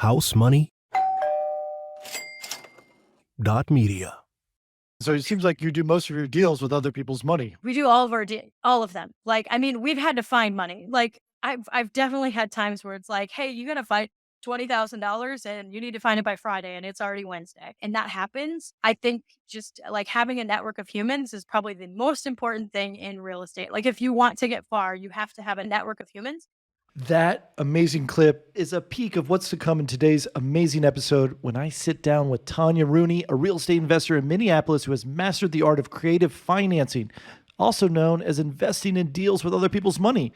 housemoney.media. So it seems like you do most of your deals with other people's money. We do all of all of them. Like, I mean, we've had to find money. Like, I've definitely had times where it's like, hey, you gotta find $20,000 and you need to find it by Friday and it's already Wednesday. And that happens. I think just like having a network of humans is probably the most important thing in real estate. Like, if you want to get far, you have to have a network of humans. That amazing clip is a peek of what's to come in today's amazing episode when I sit down with Tanya Rooney, a real estate investor in Minneapolis who has mastered the art of creative financing, also known as investing in deals with other people's money.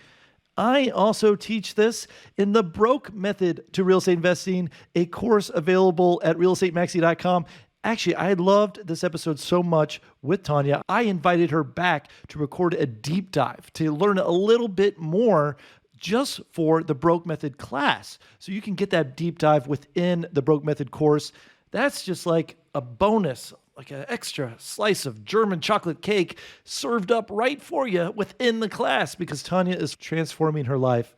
I also teach this in the Broke Method to Real Estate Investing, a course available at realestateMaxi.com. Actually, I loved this episode so much with Tanya, I invited her back to record a deep dive to learn a little bit more just for the Broke Method class. So you can get that deep dive within the Broke Method course. That's just like a bonus, like an extra slice of German chocolate cake served up right for you within the class because Tanya is transforming her life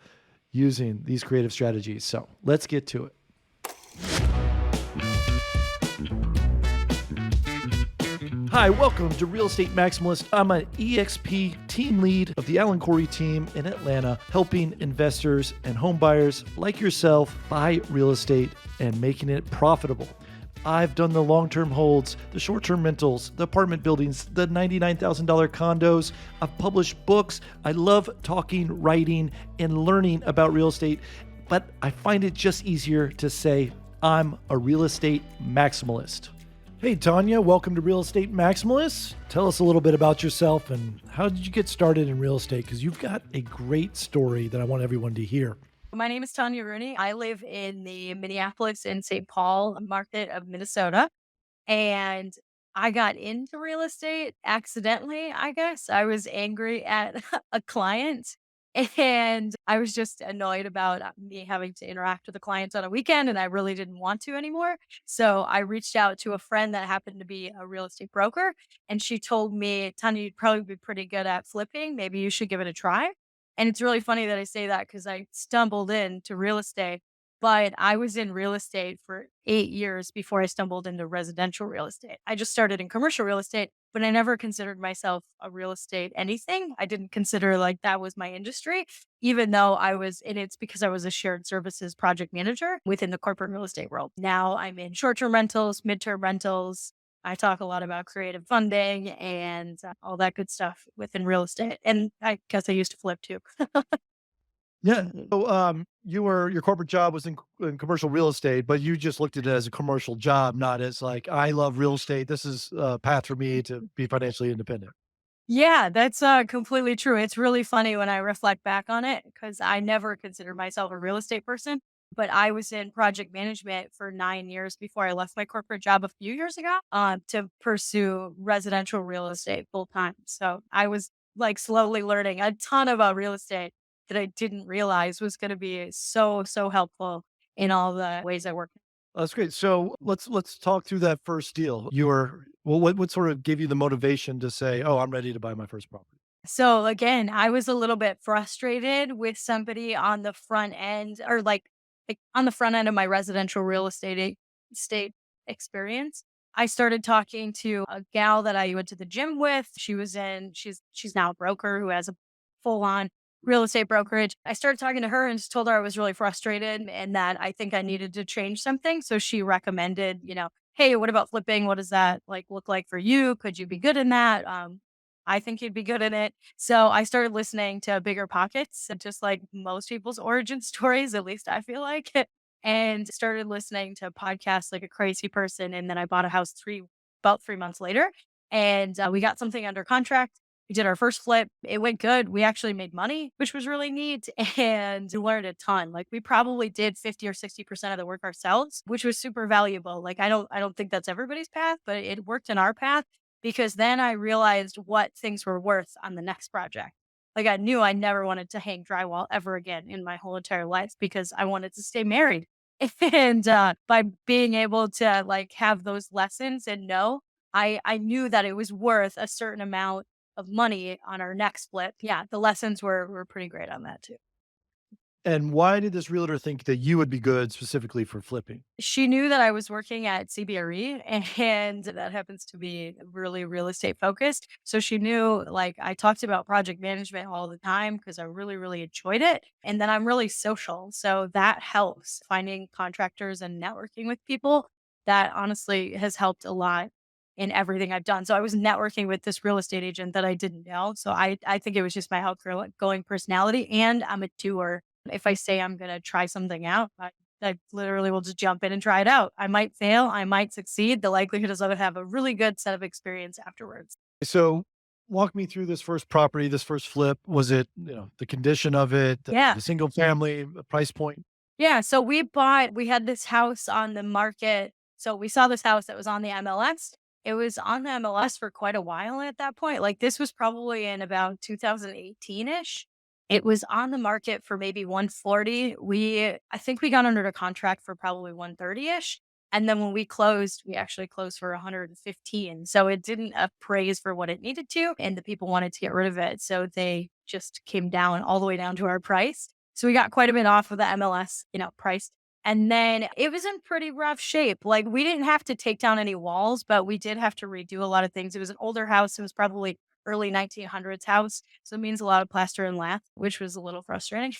using these creative strategies. So let's get to it. Hi, welcome to Real Estate Maximalist. I'm an EXP team lead of the Alan Corey team in Atlanta, helping investors and home buyers like yourself buy real estate and making it profitable. I've done the long-term holds, the short-term rentals, the apartment buildings, the $99,000 condos. I've published books. I love talking, writing, and learning about real estate, but I find it just easier to say I'm a real estate maximalist. Hey, Tanya, welcome to Real Estate Maximalist. Tell us a little bit about yourself and how did you get started in real estate? Because you've got a great story that I want everyone to hear. My name is Tanya Rooney. I live in the Minneapolis and St. Paul market of Minnesota. And I got into real estate accidentally, I guess. I was angry at a client and I was just annoyed about me having to interact with the clients on a weekend and I really didn't want to anymore. So I reached out to a friend that happened to be a real estate broker and she told me, Tanya, you'd probably be pretty good at flipping. Maybe you should give it a try. And it's really funny that I say that because I stumbled into real estate, but I was in real estate for 8 years before I stumbled into residential real estate. I just started in commercial real estate, but I never considered myself a real estate anything. I didn't consider like that was my industry, even though I was in it's because I was a shared services project manager within the corporate real estate world. Now I'm in short-term rentals, midterm rentals. I talk a lot about creative funding and all that good stuff within real estate. And I guess I used to flip too. Yeah. So your corporate job was in commercial real estate, but you just looked at it as a commercial job, not as like, I love real estate. This is a path for me to be financially independent. Yeah, that's completely true. It's really funny when I reflect back on it because I never considered myself a real estate person, but I was in project management for 9 years before I left my corporate job a few years ago to pursue residential real estate full time. So I was like slowly learning a ton about real estate that I didn't realize was going to be so helpful in all the ways I work. That's great. So let's talk through that first deal. What sort of gave you the motivation to say, "Oh, I'm ready to buy my first property"? So again, I was a little bit frustrated with somebody on the front end or like on the front end of my residential real estate experience. I started talking to a gal that I went to the gym with. She's now a broker who has a full on real estate brokerage. I started talking to her and just told her I was really frustrated and that I think I needed to change something. So she recommended, hey, what about flipping? What does that like look like for you? Could you be good in that? I think you'd be good in it. So I started listening to Bigger Pockets, just like most people's origin stories, at least I feel like, and started listening to podcasts like a crazy person. And then I bought a house about 3 months later, and we got something under contract. We did our first flip. It went good. We actually made money, which was really neat, and we learned a ton. Like we probably did 50 or 60% of the work ourselves, which was super valuable. Like I don't think that's everybody's path, but it worked in our path because then I realized what things were worth on the next project. Like I knew I never wanted to hang drywall ever again in my whole entire life because I wanted to stay married. And by being able to like have those lessons and know, I knew that it was worth a certain amount of money on our next flip. Yeah, the lessons were pretty great on that too. And why did this realtor think that you would be good specifically for flipping? She knew that I was working at CBRE and that happens to be really real estate focused. So she knew like I talked about project management all the time because I really, really enjoyed it. And then I'm really social. So that helps finding contractors and networking with people. That honestly has helped a lot in everything I've done. So I was networking with this real estate agent that I didn't know. So I think it was just my outgoing personality and I'm a doer. If I say I'm going to try something out, I literally will just jump in and try it out. I might fail, I might succeed. The likelihood is I would have a really good set of experience afterwards. So walk me through this first property, this first flip. Was it, the condition of it, Yeah. the single family, price point? Yeah. So we had this house on the market. So we saw this house that was on the MLS. It was on the MLS for quite a while at that point. Like this was probably in about 2018 ish. It was on the market for maybe 140. I think we got under the contract for probably 130 ish. And then when we closed, we actually closed for 115. So it didn't appraise for what it needed to. And the people wanted to get rid of it. So they just came down all the way down to our price. So we got quite a bit off of the MLS, price. And then it was in pretty rough shape. Like we didn't have to take down any walls, but we did have to redo a lot of things. It was an older house. It was probably early 1900s house. So it means a lot of plaster and lath, which was a little frustrating.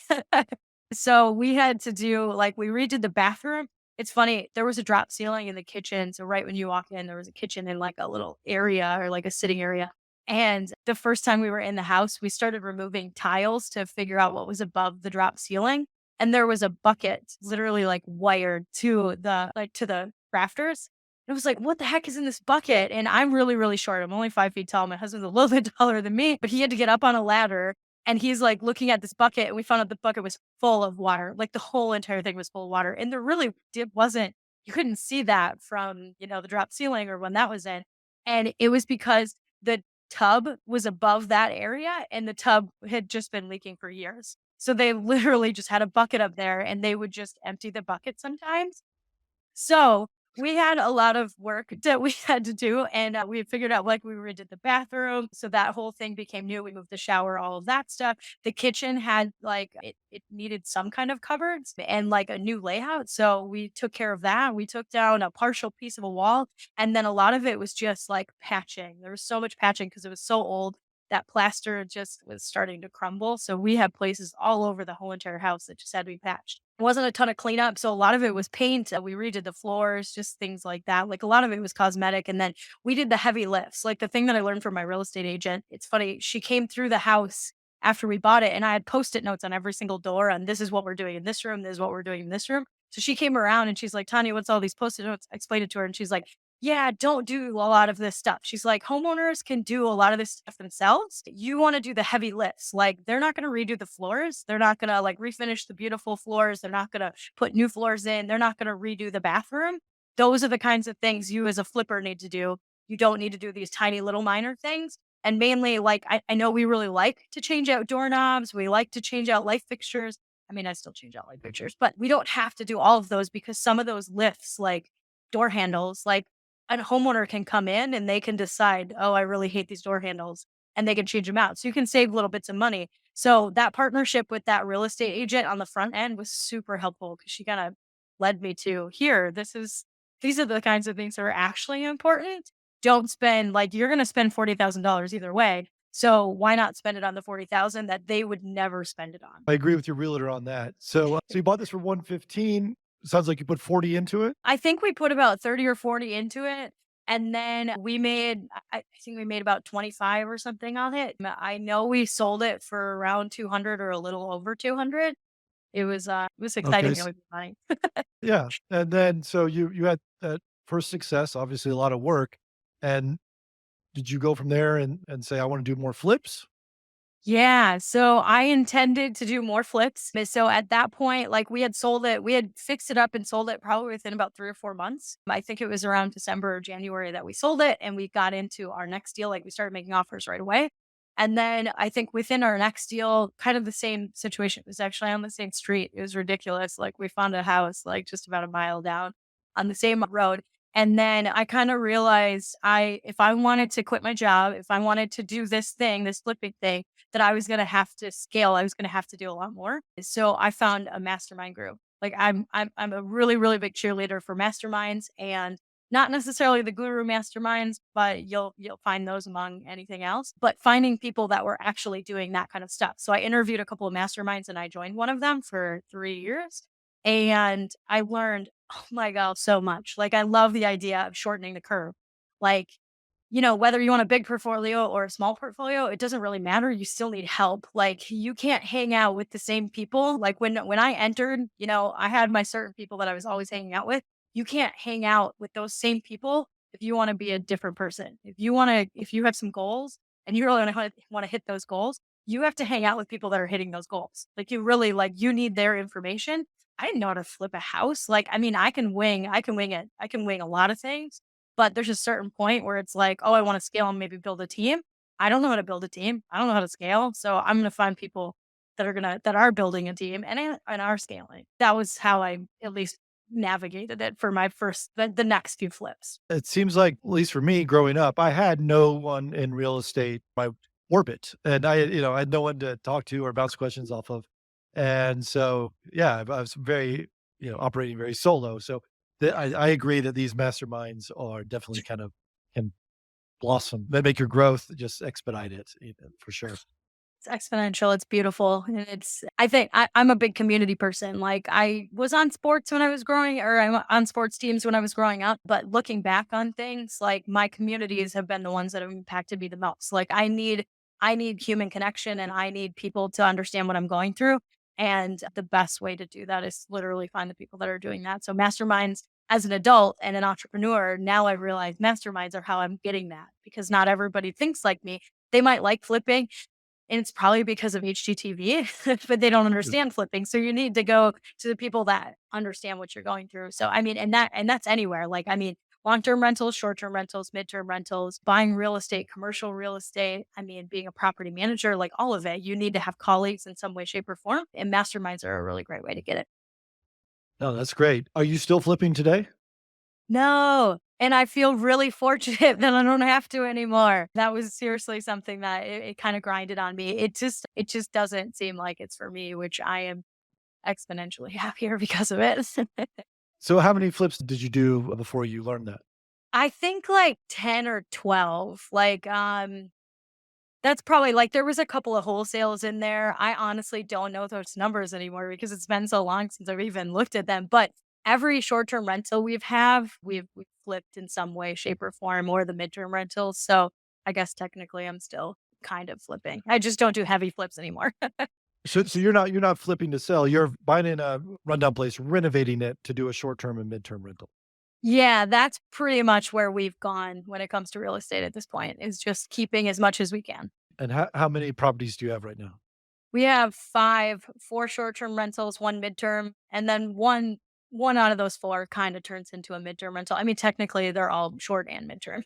So we had to do like we redid the bathroom. It's funny, there was a drop ceiling in the kitchen. So right when you walk in, there was a kitchen in like a little area or like a sitting area. And the first time we were in the house, we started removing tiles to figure out what was above the drop ceiling. And there was a bucket literally like wired to the rafters. It was like, what the heck is in this bucket? And I'm really, really short. I'm only 5 feet tall. My husband's a little bit taller than me, but he had to get up on a ladder and he's like looking at this bucket. And we found out the bucket was full of water. Like the whole entire thing was full of water. And there really wasn't, you couldn't see that from, the drop ceiling or when that was in. And it was because the tub was above that area and the tub had just been leaking for years. So they literally just had a bucket up there and they would just empty the bucket sometimes. So we had a lot of work that we had to do, and we had figured out like we redid the bathroom, so that whole thing became new. We moved the shower, all of that stuff. The kitchen had like it needed some kind of cupboards and like a new layout, so we took care of that. We took down a partial piece of a wall, and then a lot of it was just like patching. There was so much patching because it was so old that plaster just was starting to crumble. So we had places all over the whole entire house that just had to be patched. It wasn't a ton of cleanup, so a lot of it was paint. We redid the floors, just things like that. Like a lot of it was cosmetic, and then we did the heavy lifts. Like the thing that I learned from my real estate agent. It's funny. She came through the house after we bought it, and I had post-it notes on every single door. And this is what we're doing in this room. This is what we're doing in this room. So she came around and she's like, Tanya, what's all these post-it notes? I explained it to her, and she's like, yeah, don't do a lot of this stuff. She's like, homeowners can do a lot of this stuff themselves. You want to do the heavy lifts. Like, they're not going to redo the floors. They're not going to like refinish the beautiful floors. They're not going to put new floors in. They're not going to redo the bathroom. Those are the kinds of things you as a flipper need to do. You don't need to do these tiny little minor things. And mainly, like, I know we really like to change out doorknobs. We like to change out light fixtures. I mean, I still change out light fixtures, but we don't have to do all of those because some of those lifts, like door handles, like a homeowner can come in and they can decide, oh, I really hate these door handles and they can change them out. So you can save little bits of money. So that partnership with that real estate agent on the front end was super helpful because she kind of led me to here. These are the kinds of things that are actually important. Don't spend like you're going to spend $40,000 either way. So why not spend it on the 40,000 that they would never spend it on? I agree with your realtor on that. So you bought this for 115. Sounds like you put 40 into it. I think we put about 30 or 40 into it. And then I think we made about 25 or something on it. I know we sold it for around 200 or a little over 200. It was Okay. exciting. It was money. Yeah. And then so you had that first success, obviously a lot of work. And did you go from there and say, I want to do more flips? Yeah, so I intended to do more flips. So at that point, like we had fixed it up and sold it probably within about 3 or 4 months. I think it was around December or January that we sold it and we got into our next deal. Like we started making offers right away. And then I think within our next deal, kind of the same situation. It was actually on the same street. It was ridiculous. Like we found a house like just about a mile down on the same road. And then I kind of realized if I wanted to quit my job, if I wanted to do this thing, this flipping thing, that I was going to have to scale. I was going to have to do a lot more. So I found a mastermind group. Like I'm a really, really big cheerleader for masterminds, and not necessarily the guru masterminds, but you'll find those among anything else. But finding people that were actually doing that kind of stuff. So I interviewed a couple of masterminds and I joined one of them for 3 years. And I learned, oh my God, so much. Like I love the idea of shortening the curve. Like, whether you want a big portfolio or a small portfolio, it doesn't really matter. You still need help. Like you can't hang out with the same people. Like when I entered, I had my certain people that I was always hanging out with. You can't hang out with those same people if you want to be a different person. If you have some goals and you really want to hit those goals, you have to hang out with people that are hitting those goals. Like you need their information. I didn't know how to flip a house. Like, I mean, I can wing it. I can wing a lot of things, but there's a certain point where it's like, oh, I want to scale and maybe build a team. I don't know how to build a team. I don't know how to scale. So I'm going to find people that are building a team and are scaling. That was how I at least navigated it for my the next few flips. It seems like, at least for me growing up, I had no one in real estate, my orbit, and I had no one to talk to or bounce questions off of. And so, yeah, I was very, operating very solo. So I agree that these masterminds are definitely kind of can blossom. They make your growth just expedite it, for sure. It's exponential. It's beautiful. And I think I'm a big community person. Like I was on sports when I was growing, or I'm on sports teams when I was growing up. But looking back on things, like my communities have been the ones that have impacted me the most. Like I need human connection and I need people to understand what I'm going through. And the best way to do that is literally find the people that are doing that. So masterminds as an adult and an entrepreneur, now I realize masterminds are how I'm getting that because not everybody thinks like me. They might like flipping, and it's probably because of HGTV, but they don't understand flipping. So you need to go to the people that understand what you're going through. So I mean, and that's anywhere. Like I mean, long-term rentals, short-term rentals, midterm rentals, buying real estate, commercial real estate. I mean, being a property manager, like all of it, you need to have colleagues in some way, shape, or form. And masterminds are a really great way to get it. No, that's great. Are you still flipping today? No. And I feel really fortunate that I don't have to anymore. That was seriously something that it kind of grinded on me. It just doesn't seem like it's for me, which I am exponentially happier because of it. So how many flips did you do before you learned that? I think like 10 or 12. Like that's probably like there was a couple of wholesales in there. I honestly don't know those numbers anymore because it's been so long since I've even looked at them. But every short-term rental we've flipped in some way, shape, or form, or the midterm rentals. So I guess technically I'm still kind of flipping. I just don't do heavy flips anymore. So you're not flipping to sell. You're buying in a rundown place, renovating it to do a short-term and midterm rental. Yeah, that's pretty much where we've gone when it comes to real estate at this point, is just keeping as much as we can. And how many properties do you have right now? We have 4 short-term rentals, 1 midterm, and then one out of those 4 kinda turns into a midterm rental. I mean, technically, they're all short and midterm.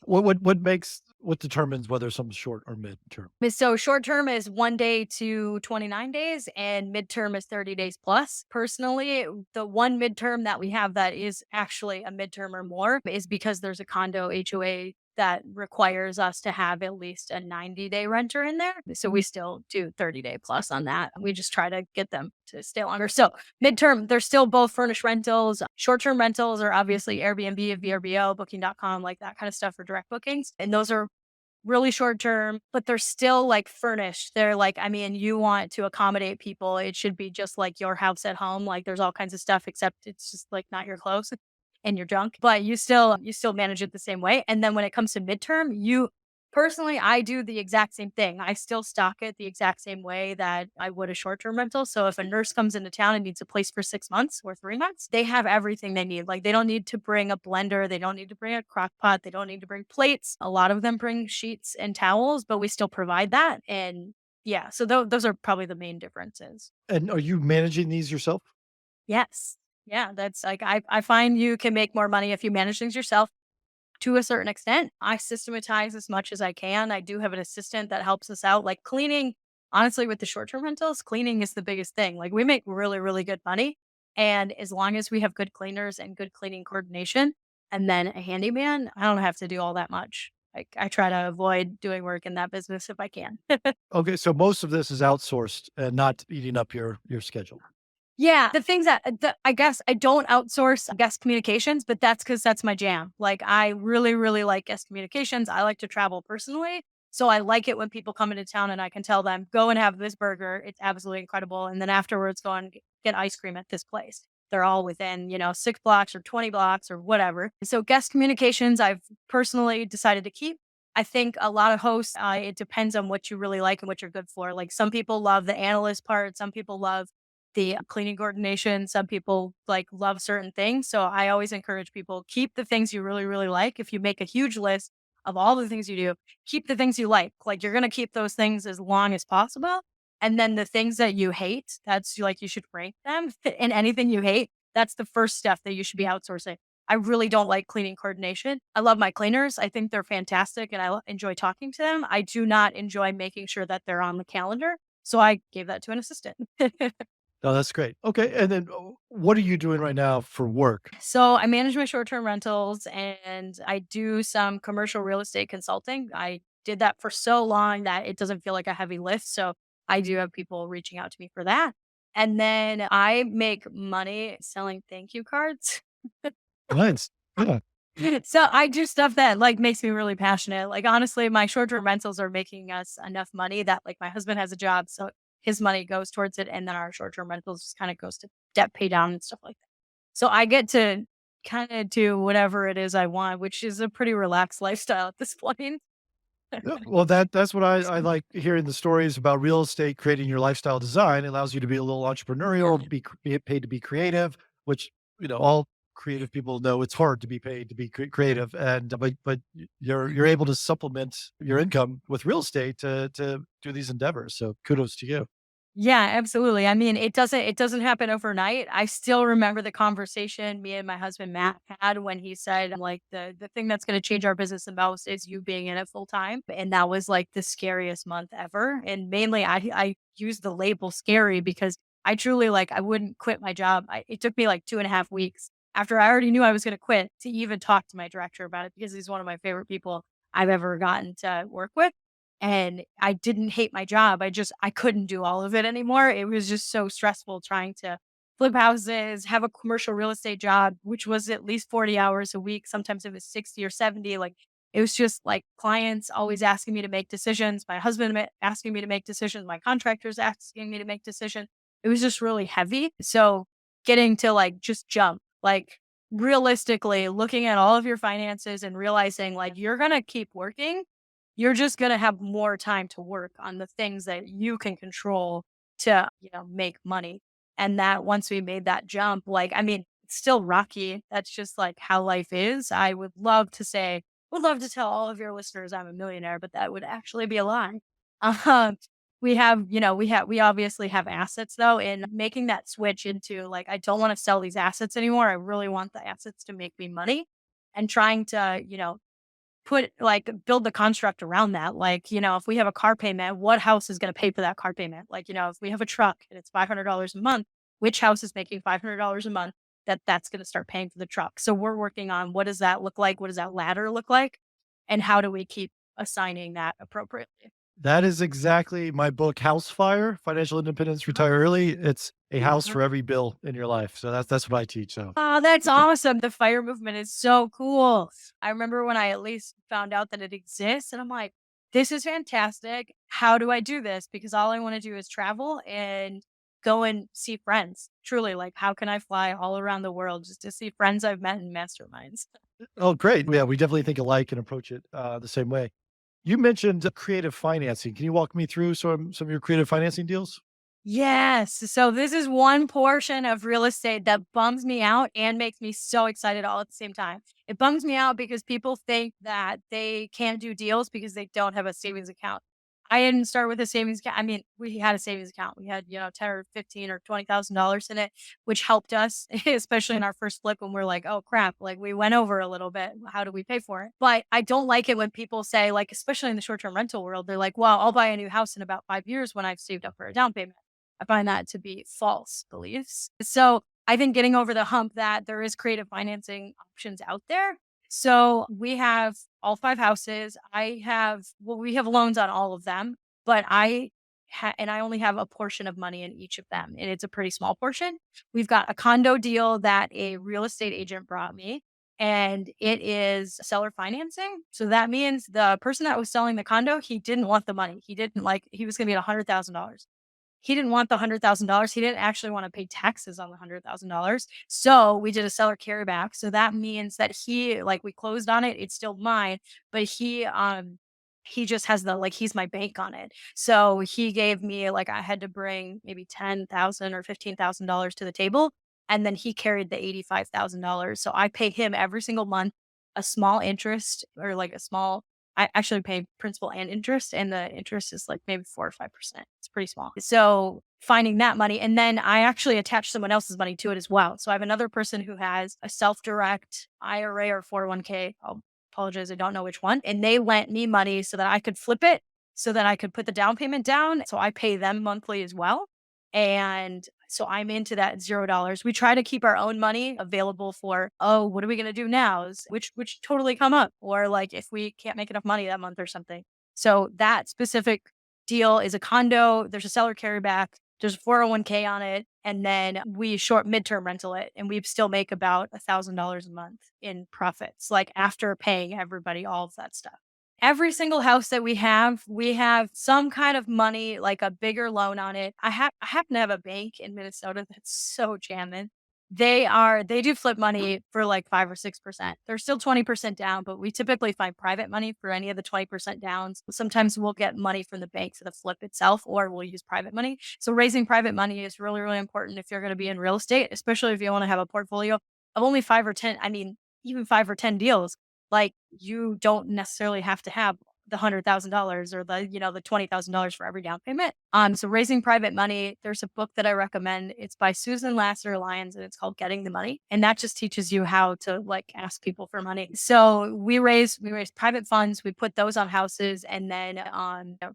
What determines whether something's short or midterm? So short term is 1 day to 29 days, and midterm is 30 days plus. Personally, the one midterm that we have that is actually a midterm or more is because there's a condo HOA that requires us to have at least a 90-day renter in there. So we still do 30-day plus on that. We just try to get them to stay longer. So midterm, they're still both furnished rentals. Short-term rentals are obviously Airbnb, VRBO, booking.com, like that kind of stuff for direct bookings. And those are really short term, but they're still like furnished. They're like, I mean, you want to accommodate people. It should be just like your house at home. Like there's all kinds of stuff, except it's just like not your clothes and your junk, but you still manage it the same way. And then when it comes to midterm, personally, I do the exact same thing. I still stock it the exact same way that I would a short-term rental. So if a nurse comes into town and needs a place for 6 months or 3 months, they have everything they need. Like they don't need to bring a blender. They don't need to bring a crock pot. They don't need to bring plates. A lot of them bring sheets and towels, but we still provide that. And yeah, so those are probably the main differences. And are you managing these yourself? Yes. Yeah, that's like I find you can make more money if you manage things yourself to a certain extent. I systematize as much as I can. I do have an assistant that helps us out. Like cleaning, honestly, with the short term rentals, cleaning is the biggest thing. Like we make really, really good money. And as long as we have good cleaners and good cleaning coordination and then a handyman, I don't have to do all that much. Like I try to avoid doing work in that business if I can. Okay, so most of this is outsourced and not eating up your schedule. Yeah, the things that I guess I don't outsource guest communications, but that's because that's my jam. Like, I really, really like guest communications. I like to travel personally. So I like it when people come into town and I can tell them, go and have this burger. It's absolutely incredible. And then afterwards, go and get ice cream at this place. They're all within, 6 blocks or 20 blocks or whatever. So guest communications, I've personally decided to keep. I think a lot of hosts, it depends on what you really like and what you're good for. Like some people love the analyst part, some people love the cleaning coordination. Some people like love certain things. So I always encourage people keep the things you really, really like. If you make a huge list of all the things you do, keep the things you like. Like you're going to keep those things as long as possible. And then the things that you hate, that's like you should rank them. And anything you hate, that's the first step that you should be outsourcing. I really don't like cleaning coordination. I love my cleaners. I think they're fantastic and enjoy talking to them. I do not enjoy making sure that they're on the calendar. So I gave that to an assistant. No, that's great. Okay, and then what are you doing right now for work? So I manage my short-term rentals and I do some commercial real estate consulting. I did that for so long that it doesn't feel like a heavy lift. So I do have people reaching out to me for that. And then I make money selling thank you cards. Nice. Yeah. So I do stuff that like makes me really passionate. Like honestly, my short-term rentals are making us enough money that like my husband has a job, so his money goes towards it, and then our short-term rentals just kind of goes to debt pay down and stuff like that. So I get to kind of do whatever it is I want, which is a pretty relaxed lifestyle at this point. Yeah, well, that's what I like hearing the stories about real estate, creating your lifestyle design. It allows you to be a little entrepreneurial, be paid to be creative, which, all creative people know it's hard to be paid to be creative. And but you're able to supplement your income with real estate to do these endeavors. So kudos to you. Yeah, absolutely. I mean, it doesn't happen overnight. I still remember the conversation me and my husband Matt had when he said like the thing that's going to change our business the most is you being in it full time. And that was like the scariest month ever. And mainly I use the label scary because I truly like I wouldn't quit my job. It took me like 2.5 weeks after I already knew I was going to quit to even talk to my director about it because he's one of my favorite people I've ever gotten to work with. And I didn't hate my job. I couldn't do all of it anymore. It was just so stressful trying to flip houses, have a commercial real estate job, which was at least 40 hours a week. Sometimes it was 60 or 70. Like it was just like clients always asking me to make decisions, my husband asking me to make decisions, my contractors asking me to make decisions. It was just really heavy. So getting to like just jump, like realistically looking at all of your finances and realizing like you're going to keep working, you're just gonna have more time to work on the things that you can control to, make money. And that once we made that jump, like, I mean, it's still rocky. That's just like how life is. I would love to tell all of your listeners I'm a millionaire, but that would actually be a lie. Um, we obviously have assets though, in making that switch into like, I don't want to sell these assets anymore. I really want the assets to make me money and trying to, build the construct around that. Like, if we have a car payment, what house is going to pay for that car payment? Like, if we have a truck and it's $500 a month, which house is making $500 a month that's going to start paying for the truck? So we're working on what does that look like? What does that ladder look like? And how do we keep assigning that appropriately? That is exactly my book, House Fire: Financial Independence, Retire Early. It's a house for every bill in your life. So that's what I teach. So Oh, that's awesome. The fire movement is so cool. I remember when I at least found out that it exists and I'm like, this is fantastic. How do I do this? Because all I want to do is travel and go and see friends. Truly, like, how can I fly all around the world just to see friends I've met in masterminds? oh, great. Yeah, we definitely think alike and approach it the same way. You mentioned creative financing. Can you walk me through some of your creative financing deals? Yes. So this is one portion of real estate that bums me out and makes me so excited all at the same time. It bums me out because people think that they can't do deals because they don't have a savings account. I didn't start with a savings account. I mean, we had a savings account. We had, 10 or 15 or $20,000 in it, which helped us, especially in our first flip when we're like, oh crap, like we went over a little bit. How do we pay for it? But I don't like it when people say, like, especially in the short-term rental world, they're like, well, I'll buy a new house in about 5 years when I've saved up for a down payment. I find that to be false beliefs. So I think getting over the hump that there is creative financing options out there So we have all 5 houses. We have loans on all of them, but I only have a portion of money in each of them, and it's a pretty small portion. We've got a condo deal that a real estate agent brought me, and it is seller financing. So that means the person that was selling the condo, he didn't want the money. He was gonna be at $100,000. He didn't want the $100,000. He didn't actually wanna pay taxes on the $100,000. So, we did a seller carryback. So, that means that we closed on it, it's still mine, but he just has he's my bank on it. So, he gave me I had to bring maybe 10,000 or $15,000 to the table, and then he carried the $85,000. So, I pay him every single month a small interest or like a small I actually pay principal and interest, and the interest is like maybe 4 or 5%. It's pretty small. So finding that money, and then I actually attach someone else's money to it as well. So I have another person who has a self-direct IRA or 401k. I'll apologize, I don't know which one. And they lent me money so that I could flip it, so that I could put the down payment down. So I pay them monthly as well. And so I'm into that $0. We try to keep our own money available for, oh, what are we gonna do now? Which totally come up. Or like if we can't make enough money that month or something. So that specific deal is a condo, there's a seller carryback, there's a 401k on it, and then we short midterm rental it, and we still make about $1,000 a month in profits, like after paying everybody all of that stuff. Every single house that we have some kind of money, like a bigger loan on it. I happen to have a bank in Minnesota that's so jamming. They do flip money for like 5 or 6%. They're still 20% down, but we typically find private money for any of the 20% downs. Sometimes we'll get money from the bank for the flip itself, or we'll use private money. So raising private money is really, really important if you're going to be in real estate, especially if you want to have a portfolio of only 5 or 10. I mean, even 5 or 10 deals. Like, you don't necessarily have to have the $100,000 or the $20,000 for every down payment. So raising private money, there's a book that I recommend. It's by Susan Lasser Lyons, and it's called Getting the Money. And that just teaches you how to ask people for money. So we raise private funds, we put those on houses, and then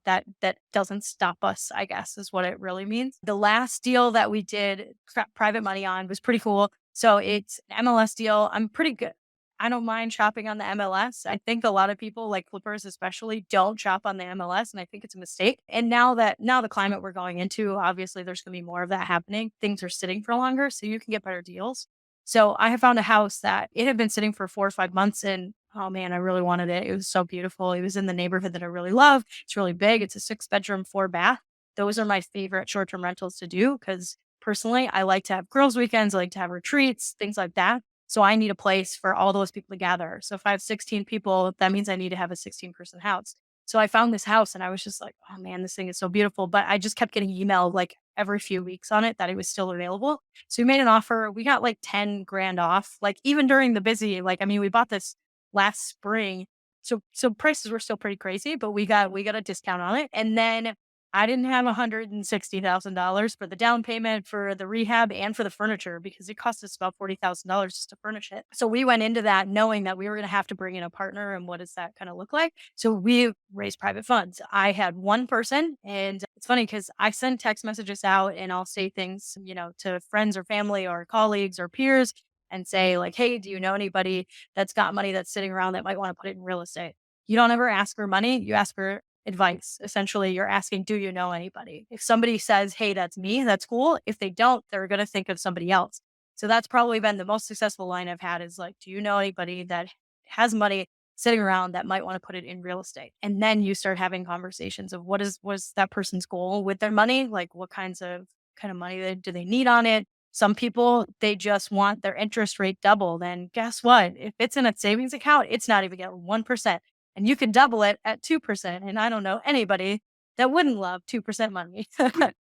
that doesn't stop us, I guess, is what it really means. The last deal that we did private money on was pretty cool. So it's an MLS deal. I'm pretty good. I don't mind shopping on the MLS. I think a lot of people, like flippers especially, don't shop on the MLS, and I think it's a mistake. And now the climate we're going into, obviously there's going to be more of that happening. Things are sitting for longer, so you can get better deals. So I have found a house that it had been sitting for 4 or 5 months, and oh man, I really wanted it. It was so beautiful. It was in the neighborhood that I really love. It's really big. It's a 6-bedroom, 4 bath. Those are my favorite short-term rentals to do because personally, I like to have girls' weekends. I like to have retreats, things like that. So I need a place for all those people to gather. So if I have 16 people, that means I need to have a 16-person house. So I found this house and I was just like, oh man, this thing is so beautiful. But I just kept getting emailed like every few weeks on it that it was still available. So we made an offer. We got like 10 grand off, like even during the busy, I mean, we bought this last spring. So prices were still pretty crazy, but we got a discount on it. And then I didn't have $160,000 for the down payment, for the rehab, and for the furniture because it cost us about $40,000 just to furnish it. So we went into that knowing that we were going to have to bring in a partner, and what does that kind of look like? So we raised private funds. I had one person, and it's funny because I send text messages out and I'll say things, to friends or family or colleagues or peers and say like, "Hey, do you know anybody that's got money that's sitting around that might want to put it in real estate?" You don't ever ask for money, you ask for advice. Essentially, you're asking, do you know anybody? If somebody says, hey, that's me, that's cool. If they don't, they're going to think of somebody else. So that's probably been the most successful line I've had is like, do you know anybody that has money sitting around that might want to put it in real estate? And then you start having conversations of what is that person's goal with their money? Like what kind of money do they need on it? Some people, they just want their interest rate doubled. And guess what? If it's in a savings account, it's not even getting 1%. And you could double it at 2%. And I don't know anybody that wouldn't love 2% money.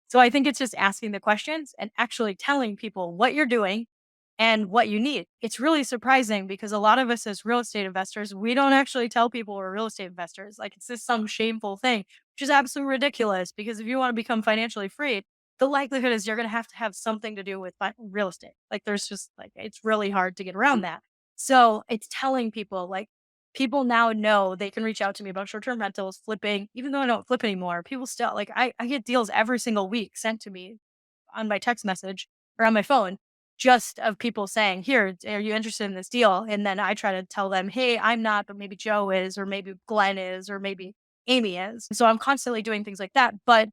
So I think it's just asking the questions and actually telling people what you're doing and what you need. It's really surprising because a lot of us as real estate investors, we don't actually tell people we're real estate investors. Like it's just some shameful thing, which is absolutely ridiculous because if you want to become financially free, the likelihood is you're going to have something to do with real estate. Like there's just it's really hard to get around that. So it's telling people people now know they can reach out to me about short-term rentals, flipping, even though I don't flip anymore. People still I get deals every single week sent to me on my text message or on my phone. just of people saying, here, are you interested in this deal? And then I try to tell them, hey, I'm not, but maybe Joe is, or maybe Glenn is, or maybe Amy is. So I'm constantly doing things like that. But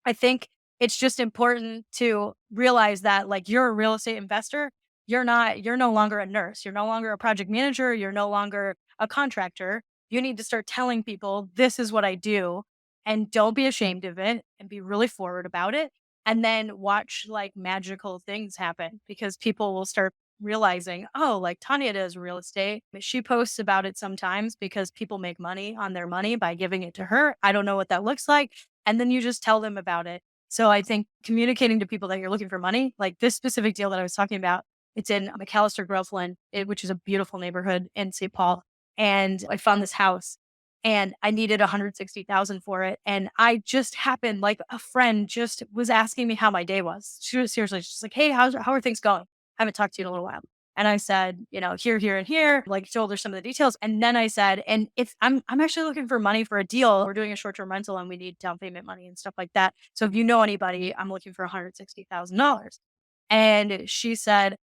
I think it's just important to realize that like you're a real estate investor, you're no longer a nurse, you're no longer a project manager, you're no longer a contractor. You need to start telling people this is what I do and don't be ashamed of it and be really forward about it and then watch like magical things happen because people will start realizing, oh, like Tanya does real estate. She posts about it sometimes because people make money on their money by giving it to her. I don't know what that looks like, and then you just tell them about it. So I think communicating to people that you're looking for money, like this specific deal that I was talking about, it's in McAllister Groveland, which is a beautiful neighborhood in St. Paul. And I found this house and I needed 160,000 for it. And I just happened, like a friend just was asking me how my day was. She was seriously, she's like, hey, how are things going? I haven't talked to you in a little while. And I said, here, here, and here, like told her some of the details. And then I said, and if I'm actually looking for money for a deal, we're doing a short-term rental and we need down payment money and stuff like that. So if you know anybody, I'm looking for $160,000. And she said,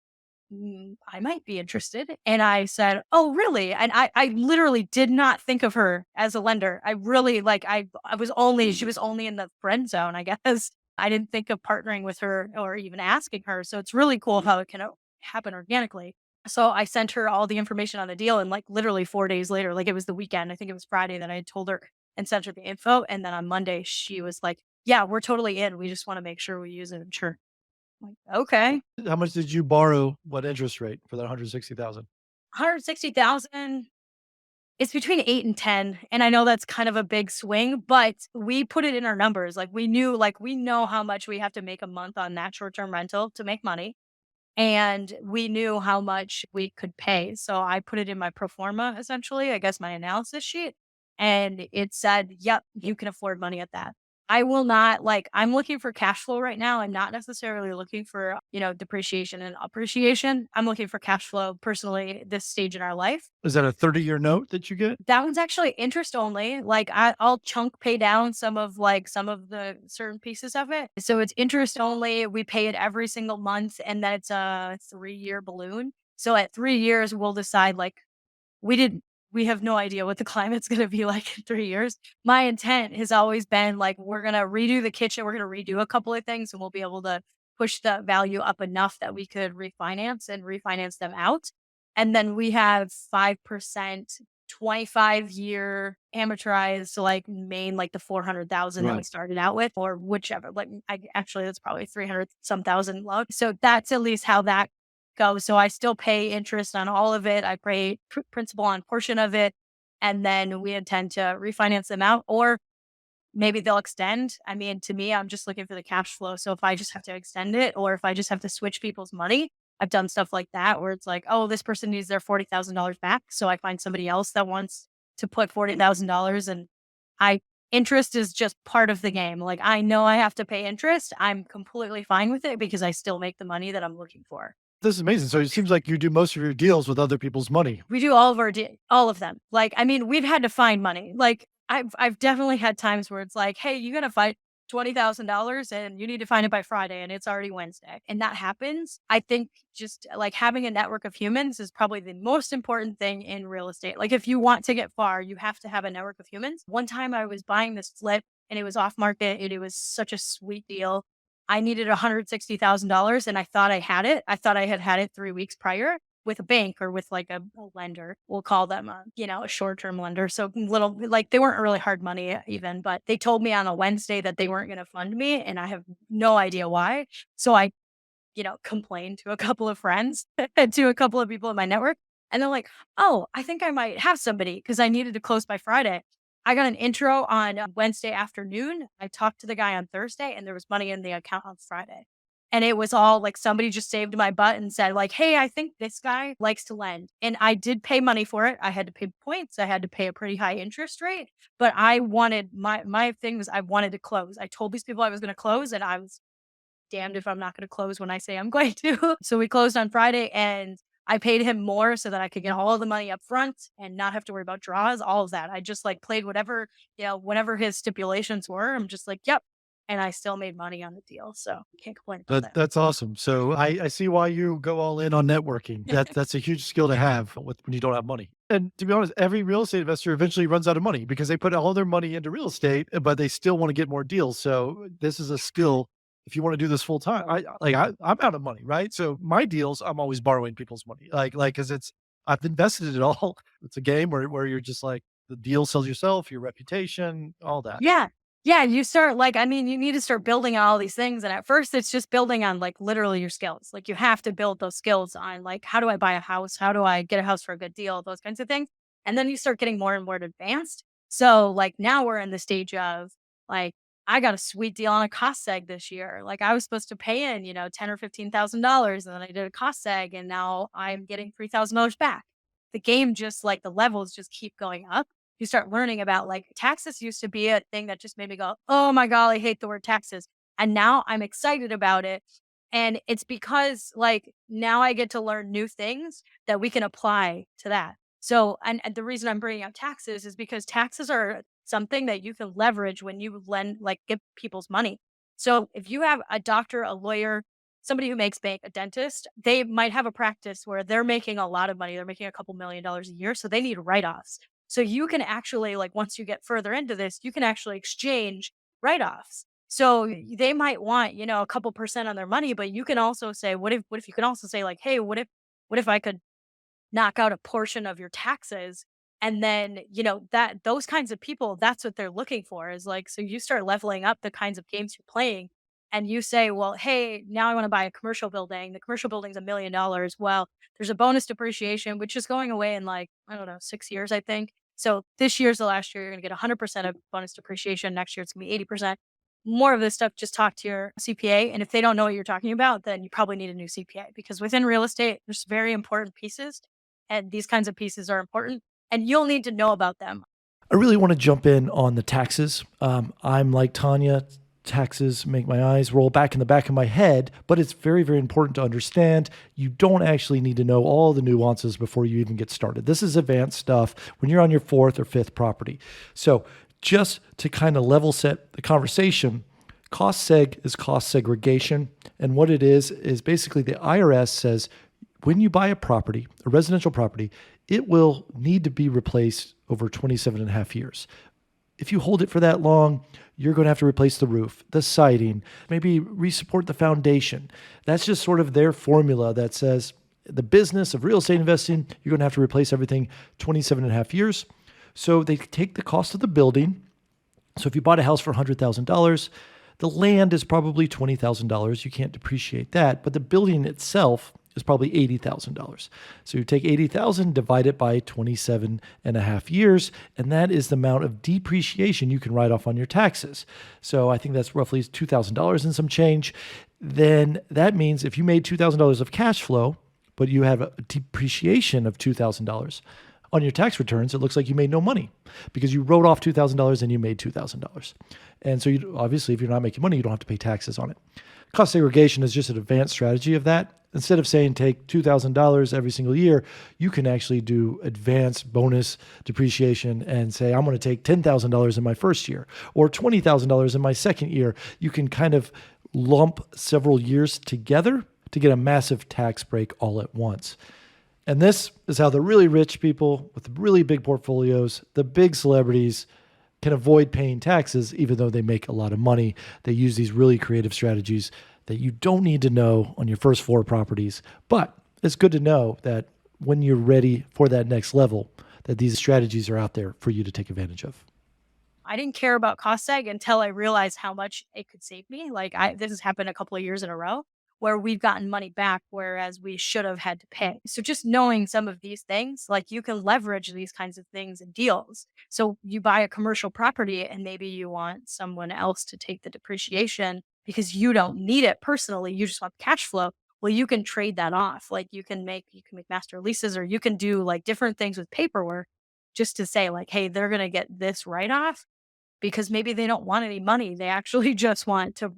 I might be interested. And I said, oh, really? And I literally did not think of her as a lender. I really like, she was only in the friend zone, I guess. I didn't think of partnering with her or even asking her. So it's really cool how it can happen organically. So I sent her all the information on the deal. And like literally 4 days later, like it was the weekend, I think it was Friday that I had told her and sent her the info. And then on Monday, she was like, yeah, we're totally in. We just want to make sure we use it. Sure. I'm like, okay. How much did you borrow? What interest rate for that 160,000? 160,000, it's between 8 and 10, and I know that's kind of a big swing, but we put it in our numbers, like, we know how much we have to make a month on that short-term rental to make money, and we knew how much we could pay, so I put it in my pro forma, essentially, I guess my analysis sheet, and it said, "Yep, you can afford money at that." I will not like, I'm looking for cash flow right now. I'm not necessarily looking for, depreciation and appreciation. I'm looking for cash flow personally this stage in our life. Is that a 30-year note that you get? That one's actually interest only. Like I'll chunk pay down some of the certain pieces of it. So it's interest only. We pay it every single month, and then it's a 3-year balloon. So at 3 years, we'll decide like we did we have no idea what the climate's gonna be like in 3 years. My intent has always been, like, we're gonna redo the kitchen, we're gonna redo a couple of things, and we'll be able to push the value up enough that we could refinance them out. And then we have 5%, 25-year amortized, so, like, main, like, the 400,000 that we Right. started out with or whichever, like, actually, that's probably 300 some thousand low. So that's at least how that go. So I still pay interest on all of it. I pay principal on portion of it. And then we intend to refinance them out or maybe they'll extend. I mean, to me, I'm just looking for the cash flow. So if I just have to extend it or if I just have to switch people's money, I've done stuff like that where it's like, oh, this person needs their $40,000 back. So I find somebody else that wants to put $40,000 and I, interest is just part of the game. Like I know I have to pay interest. I'm completely fine with it because I still make the money that I'm looking for. This is amazing. So it seems like you do most of your deals with other people's money. We do all of all of them. Like, I mean, we've had to find money. Like, I've definitely had times where it's like, "Hey, you gotta find $20,000 and you need to find it by Friday and it's already Wednesday." And that happens. I think just like having a network of humans is probably the most important thing in real estate. Like, if you want to get far, you have to have a network of humans. One time I was buying this flip and it was off market and it was such a sweet deal. I needed $160,000 and I thought I had it. I thought I had it 3 weeks prior with a bank or with like a lender. We'll call them a short-term lender. So little like they weren't really hard money even, but they told me on a Wednesday that they weren't going to fund me and I have no idea why. So I, complained to a couple of friends and to a couple of people in my network. And they're like, oh, I think I might have somebody because I needed to close by Friday. I got an intro on Wednesday afternoon. I talked to the guy on Thursday and there was money in the account on Friday. And it was all like somebody just saved my butt and said, like, hey, I think this guy likes to lend. And I did pay money for it. I had to pay points. I had to pay a pretty high interest rate. But I wanted my thing was I wanted to close. I told these people I was going to close and I was damned if I'm not going to close when I say I'm going to. So we closed on Friday and I paid him more so that I could get all of the money up front and not have to worry about draws, all of that. I just like played whatever, whatever his stipulations were. I'm just like, yep. and I still made money on the deal. So can't complain about that. That's awesome. So I see why you go all in on networking. That's a huge skill to have when you don't have money. And to be honest, every real estate investor eventually runs out of money because they put all their money into real estate, but they still want to get more deals. So this is a skill. If you want to do this full time, I'm out of money, right? So my deals, I'm always borrowing people's money, because I've invested it all. It's a game where you're just like the deal sells yourself, your reputation, all that. Yeah. Yeah, you start like I mean, you need to start building on all these things, and at first, it's just building on, like, literally your skills. Like, you have to build those skills on, like, how do I buy a house? How do I get a house for a good deal? Those kinds of things, and then you start getting more and more advanced. So, like, now we're in the stage of, like, I got a sweet deal on a cost seg this year. Like, I was supposed to pay in, 10 or $15,000, and then I did a cost seg, and now I'm getting $3,000 back. The game just like, the levels just keep going up. You start learning about like taxes used to be a thing that just made me go, oh my God, I hate the word taxes. And now I'm excited about it. And it's because like now I get to learn new things that we can apply to that. So, and the reason I'm bringing up taxes is because taxes are something that you can leverage when you lend, like give people's money. So if you have a doctor, a lawyer, somebody who makes bank, a dentist, they might have a practice where they're making a lot of money. They're making a couple $1 million a year. So they need write offs. So you can actually like once you get further into this, you can actually exchange write-offs. So they might want, a couple percent on their money, but you can also say, what if you can also say like, hey, what if I could knock out a portion of your taxes. And then, that those kinds of people, that's what they're looking for is like, so you start leveling up the kinds of games you're playing and you say, well, hey, now I want to buy a commercial building. The commercial building's $1 million. Well, there's a bonus depreciation, which is going away in like, I don't know, 6 years, I think. So this year's the last year, you're going to get 100% of bonus depreciation. Next year, it's going to be 80%. More of this stuff, just talk to your CPA. And if they don't know what you're talking about, then you probably need a new CPA because within real estate, there's very important pieces and these kinds of pieces are important, and you'll need to know about them. I really want to jump in on the taxes. I'm like Tanya, taxes make my eyes roll back in the back of my head, but it's very, very important to understand. You don't actually need to know all the nuances before you even get started. This is advanced stuff when you're on your fourth or fifth property. So, just to kind of level set the conversation, cost seg is cost segregation. And what it is basically the IRS says when you buy a property, a residential property, it will need to be replaced over 27 and a half years. If you hold it for that long, you're going to have to replace the roof, the siding, maybe resupport the foundation. That's just sort of their formula that says the business of real estate investing, you're going to have to replace everything 27 and a half years. So they take the cost of the building. So if you bought a house for $100,000, the land is probably $20,000. You can't depreciate that, but the building itself is probably $80,000. So you take 80,000, divide it by 27 and a half years, and that is the amount of depreciation you can write off on your taxes. So I think that's roughly $2,000 and some change. Then that means if you made $2,000 of cash flow, but you have a depreciation of $2,000 on your tax returns, it looks like you made no money because you wrote off $2,000 and you made $2,000. And so obviously, if you're not making money, you don't have to pay taxes on it. Cost segregation is just an advanced strategy of that. Instead of saying take $2,000 every single year, you can actually do advanced bonus depreciation and say, I'm going to take $10,000 in my first year or $20,000 in my second year. You can kind of lump several years together to get a massive tax break all at once. And this is how the really rich people with really big portfolios, the big celebrities, can avoid paying taxes, even though they make a lot of money. They use these really creative strategies that you don't need to know on your first four properties. But it's good to know that when you're ready for that next level, that these strategies are out there for you to take advantage of. I didn't care about cost seg until I realized how much it could save me. Like this has happened a couple of years in a row where we've gotten money back, whereas we should have had to pay. So just knowing some of these things, like you can leverage these kinds of things in deals. So you buy a commercial property and maybe you want someone else to take the depreciation because you don't need it personally. You just want the cash flow. Well, you can trade that off. Like you can make master leases or you can do like different things with paperwork just to say like, hey, they're going to get this write off because maybe they don't want any money. They actually just want to,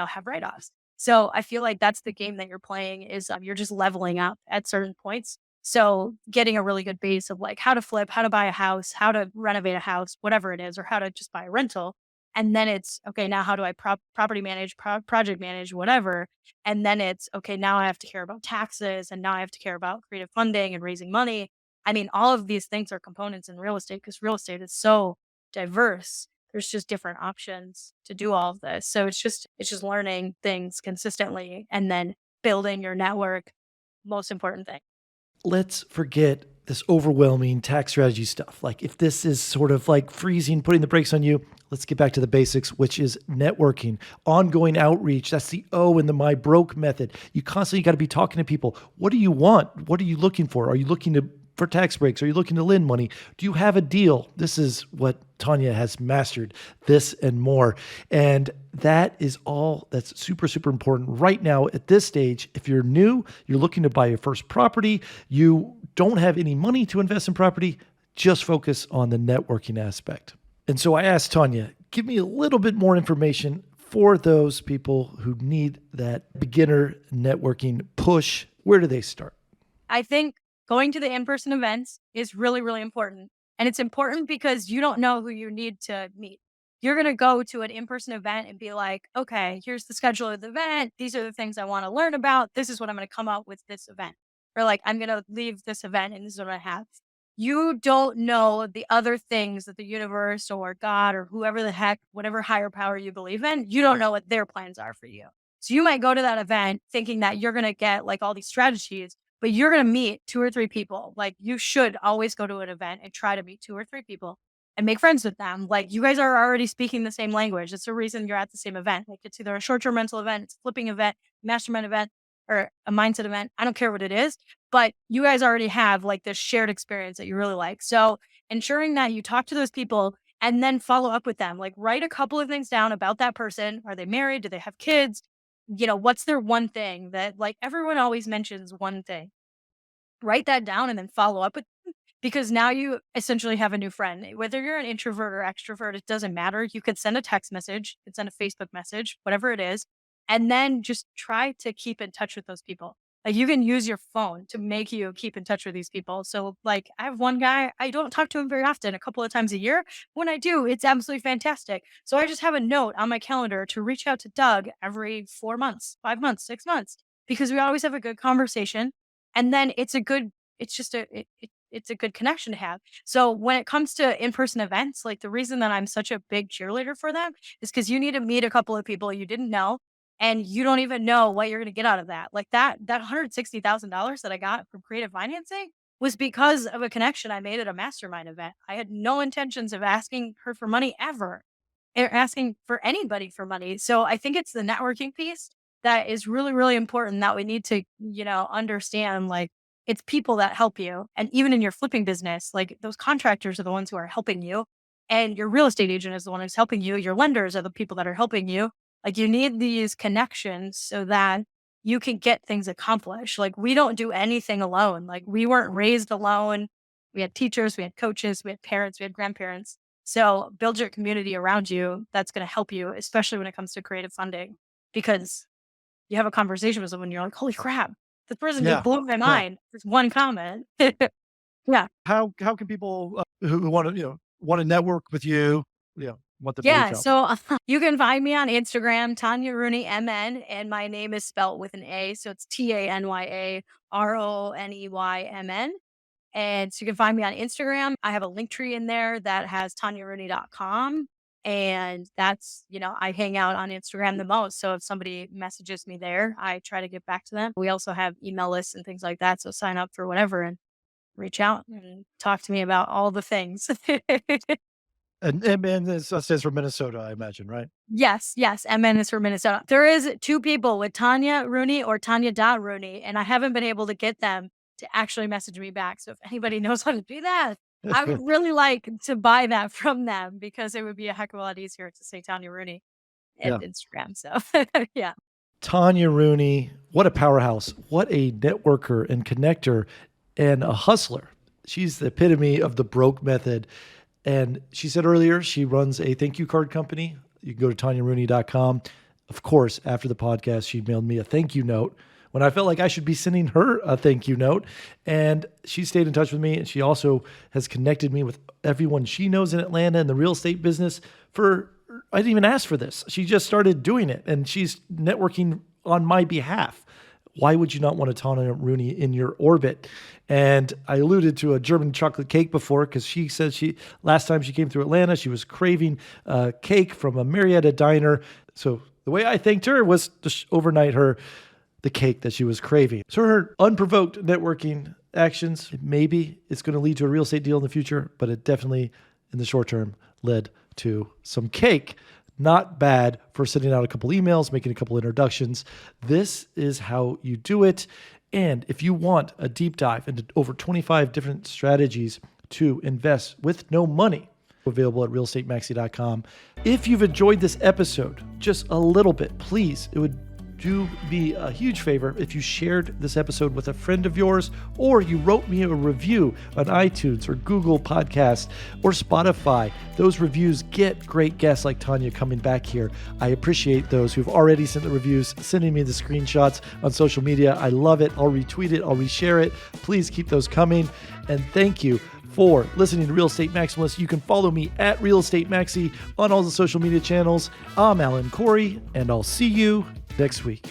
have write-offs. So I feel like that's the game that you're playing is you're just leveling up at certain points. So getting a really good base of like how to flip, how to buy a house, how to renovate a house, whatever it is, or how to just buy a rental. And then it's, okay, now how do I property manage, project manage, whatever. And then it's, okay, now I have to care about taxes, and now I have to care about creative funding and raising money. I mean, all of these things are components in real estate because real estate is so diverse. There's just different options to do all of this. So it's just learning things consistently and then building your network. Most important thing. Let's forget this overwhelming tax strategy stuff. Like if this is sort of like freezing, putting the brakes on you, let's get back to the basics, which is networking, ongoing outreach. That's the O in the My Broke method. You constantly got to be talking to people. What do you want? What are you looking for? Are you looking for tax breaks? Are you looking to lend money? Do you have a deal? This is what Tanya has mastered, this and more. And that is all that's super, super important right now at this stage. If you're new, you're looking to buy your first property, you don't have any money to invest in property, just focus on the networking aspect. And so I asked Tanya, give me a little bit more information for those people who need that beginner networking push. Where do they start? I think going to the in-person events is really, really important. And it's important because you don't know who you need to meet. You're going to go to an in-person event and be like, okay, here's the schedule of the event. These are the things I want to learn about. This is what I'm going to come up with this event. Or like, I'm going to leave this event and this is what I have. You don't know the other things that the universe or God or whoever the heck, whatever higher power you believe in, you don't know what their plans are for you. So you might go to that event thinking that you're going to get like all these strategies, but you're going to meet 2 or 3 people. Like you should always go to an event and try to meet 2 or 3 people and make friends with them. Like you guys are already speaking the same language. It's the reason you're at the same event. Like it's either a short-term rental event, it's a flipping event, mastermind event, or a mindset event. I don't care what it is, but you guys already have like this shared experience that you really like. So ensuring that you talk to those people and then follow up with them, like write a couple of things down about that person. Are they married? Do they have kids? What's their one thing that like everyone always mentions one thing. Write that down and then follow up with them because now you essentially have a new friend. Whether you're an introvert or extrovert, it doesn't matter. You could send a text message, you could send a Facebook message, whatever it is, and then just try to keep in touch with those people. Like you can use your phone to make you keep in touch with these people. So like I have one guy, I don't talk to him very often, a couple of times a year. When I do, it's absolutely fantastic. So I just have a note on my calendar to reach out to Doug every 4 months, 5 months, 6 months, because we always have a good conversation. And then it's a good connection to have. So when it comes to in-person events, like the reason that I'm such a big cheerleader for them is because you need to meet a couple of people you didn't know and you don't even know what you're going to get out of that. Like that $160,000 that I got from creative financing was because of a connection I made at a mastermind event. I had no intentions of asking her for money ever, or asking for anybody for money. So I think it's the networking piece that is really, really important that we need to, understand. Like it's people that help you. And even in your flipping business, like those contractors are the ones who are helping you. And your real estate agent is the one who's helping you. Your lenders are the people that are helping you. Like you need these connections so that you can get things accomplished. Like we don't do anything alone. Like we weren't raised alone. We had teachers, we had coaches, we had parents, we had grandparents. So build your community around you. That's going to help you, especially when it comes to creative funding, because you have a conversation with someone, you're like, holy crap, this person just Yeah. blew my Yeah. mind. There's one comment. Yeah. How can people who want to want to network with you, want them to reach Yeah. out? So you can find me on Instagram, Tanya Rooney MN, and my name is spelled with an A. So it's TanyaRoneymn. And so you can find me on Instagram. I have a link tree in there that has tanyarooney.com. And that's, I hang out on Instagram the most. So if somebody messages me there, I try to get back to them. We also have email lists and things like that. So sign up for whatever and reach out and talk to me about all the things. And this says from Minnesota, I imagine, right? Yes, yes. MN is for Minnesota. There is 2 people with Tanya Rooney or Tanya.Rooney, and I haven't been able to get them to actually message me back. So if anybody knows how to do that, I would really like to buy that from them because it would be a heck of a lot easier to say Tanya Rooney Yeah. at Instagram. So yeah. Tanya Rooney, what a powerhouse. What a networker and connector and a hustler. She's the epitome of the broke method. And she said earlier, she runs a thank you card company. You can go to tanyarooney.com. Of course, after the podcast, she mailed me a thank you note when I felt like I should be sending her a thank you note. And she stayed in touch with me. And she also has connected me with everyone she knows in Atlanta in the real estate business for I didn't even ask for this. She just started doing it, and she's networking on my behalf. Why would you not want a Tanya Rooney in your orbit? And I alluded to a German chocolate cake before, because she said last time she came through Atlanta, she was craving cake from a Marietta diner. So the way I thanked her was to overnight her the cake that she was craving. So her unprovoked networking actions, maybe it's going to lead to a real estate deal in the future, but it definitely in the short term led to some cake. Not bad for sending out a couple emails, making a couple introductions. This is how you do it. And if you want a deep dive into over 25 different strategies to invest with no money, available at realestatemaxi.com. If you've enjoyed this episode just a little bit, please, it would do me a huge favor if you shared this episode with a friend of yours, or you wrote me a review on iTunes or Google Podcasts or Spotify. Those reviews get great guests like Tanya coming back here. I appreciate those who've already sent the reviews, sending me the screenshots on social media. I love it. I'll retweet it. I'll reshare it. Please keep those coming. And thank you for listening to Real Estate Maximalist. You can follow me at Real Estate Maxi on all the social media channels. I'm Alan Corey, and I'll see you next week.